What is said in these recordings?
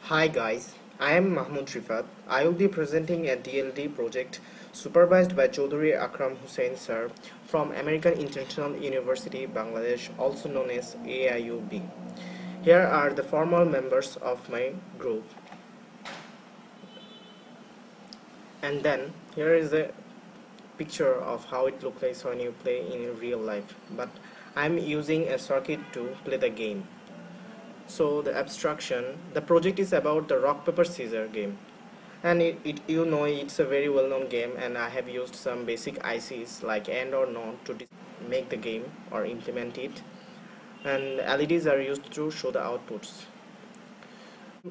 Hi guys, I am Mahmoud Rifat. I will be presenting a DLD project supervised by Chaudhry Akram Hussain sir from American International University, Bangladesh, also known as AIUB. Here are the formal members of my group. And then here is the picture of how it looks like when you play in real life. But I'm using a circuit to play the game. So the abstraction, the project is about the rock paper scissors game, and it's a very well known game, and I have used some basic ICs like AND or NOT to make the game or implement it, and LEDs are used to show the outputs.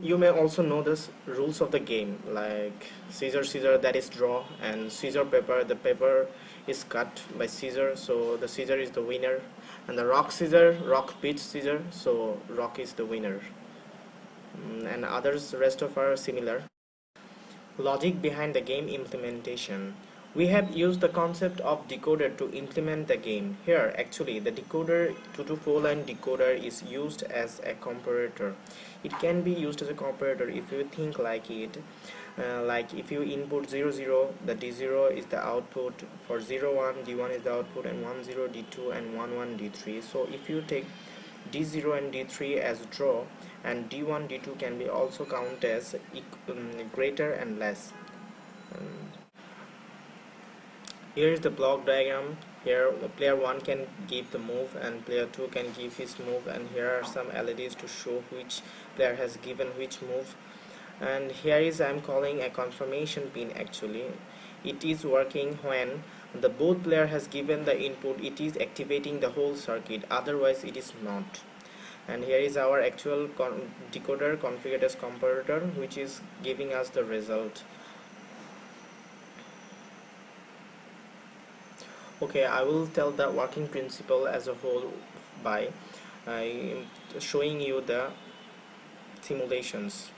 You may also know the rules of the game, like scissor, that is draw, and scissor paper, the paper is cut by scissor, so the scissor is the winner, and the rock scissor, rock pitch scissor, so rock is the winner. And others rest of are similar. Logic behind the game implementation. We have used the concept of decoder to implement the game. Here, actually, the decoder 2 to 4 line decoder is used as a comparator. It can be used as a comparator if you think like it. Like if you input 0 0, the D0 is the output. For 0 1, D1 is the output, and 1 0, D2, and 1 1, D3. So if you take D0 and D3 as draw, and D1 D2 can be also counted as greater and less. Here is the block diagram. Here player 1 can give the move and player 2 can give his move, and here are some LEDs to show which player has given which move. And here is I'm calling a confirmation pin. Actually it is working when the both player has given the input. It is activating the whole circuit, otherwise it is not. And here is our actual decoder configured as comparator, which is giving us the result. Okay, I will tell the working principle as a whole by showing you the simulations.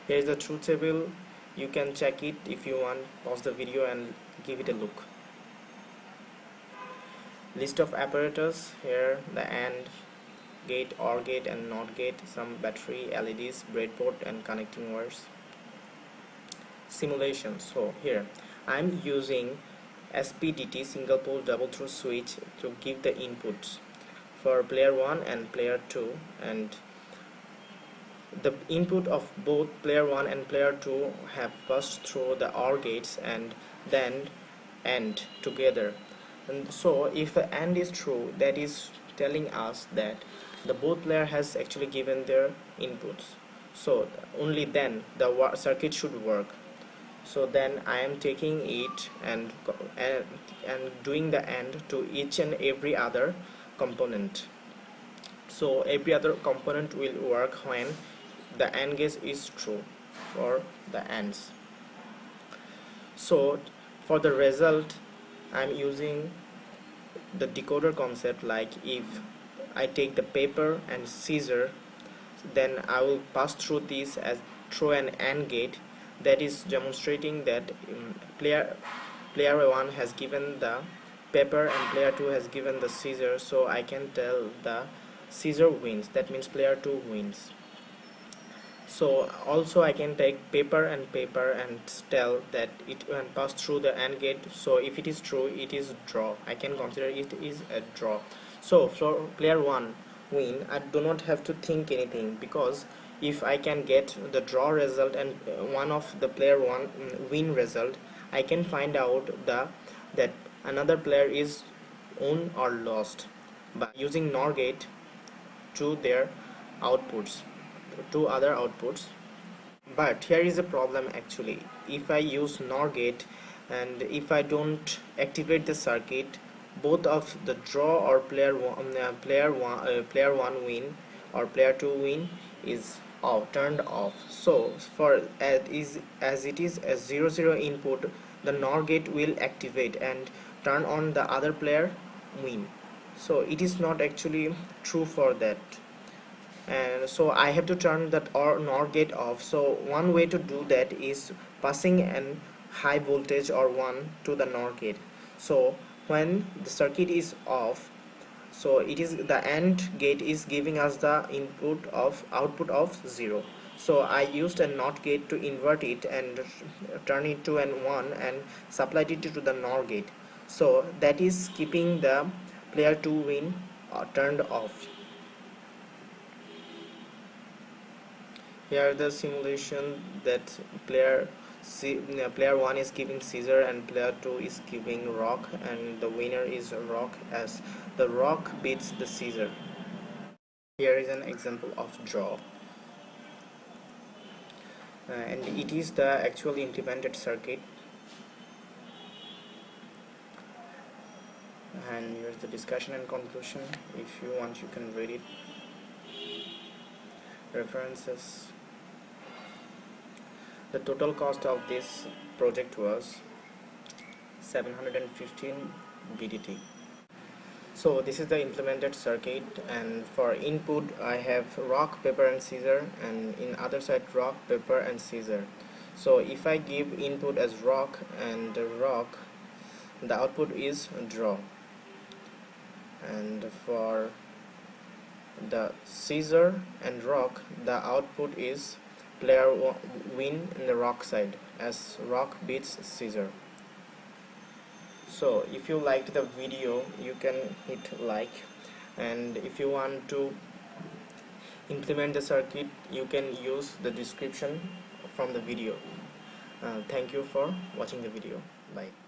Here is the truth table. You can check it if you want. Pause the video and give it a look. List of apparatus. Here the AND gate, OR gate and NOT gate, some battery, LEDs, breadboard and connecting wires. Simulation. So here I'm using SPDT, single pole double through switch, to give the inputs for player 1 and player 2, and the input of both player 1 and player 2 have passed through the OR gates and then AND together. And so if the AND is true, that is telling us that the both player has actually given their inputs, so only then the circuit should work. So then I am taking it and doing the AND to each and every other component. So every other component will work when the AND gate is true for the ANDs. So for the result I'm using the decoder concept, like if I take the paper and scissor, then I will pass through this as through an AND gate. That is demonstrating that player 1 has given the paper and player 2 has given the scissor, so I can tell the scissor wins. That means player 2 wins. So also I can take paper and tell that it can pass through the AND gate. So if it is true, it is draw. I can consider it is a draw. So for player 1 win, I do not have to think anything, because if I can get the draw result and one of the player 1 win result, I can find out that another player is won or lost by using NOR gate to their outputs, to other outputs. But here is a problem actually. If I use NOR gate and if I don't activate the circuit, both of the draw or player 1 win or player 2 win is turned off. So for as it is a 0 0 input, the NOR gate will activate and turn on the other player win. So it is not actually true for that, and so I have to turn that or NOR gate off. So one way to do that is passing an high voltage or 1 to the NOR gate. So when the circuit is off, So it is the AND gate is giving us the output of 0. So I used a NOT gate to invert it and turn it to an 1 and supplied it to the NOR gate. So that is keeping the player 2 win turned off. Here the simulation that player 1 is giving scissor and player 2 is giving rock, and the winner is rock as the rock beats the scissor. Here is an example of draw, and it is the actually implemented circuit, and here's the discussion and conclusion. If you want, you can read it. References. The total cost of this project was 715 BDT. So this is the implemented circuit, and for input I have rock, paper and scissor, and in other side rock, paper and scissor. So if I give input as rock and rock, the output is draw, and for the scissor and rock, the output is player win in the rock side as rock beats scissor. So if you liked the video, you can hit like, and if you want to implement the circuit, you can use the description from the video. Thank you for watching the video. Bye.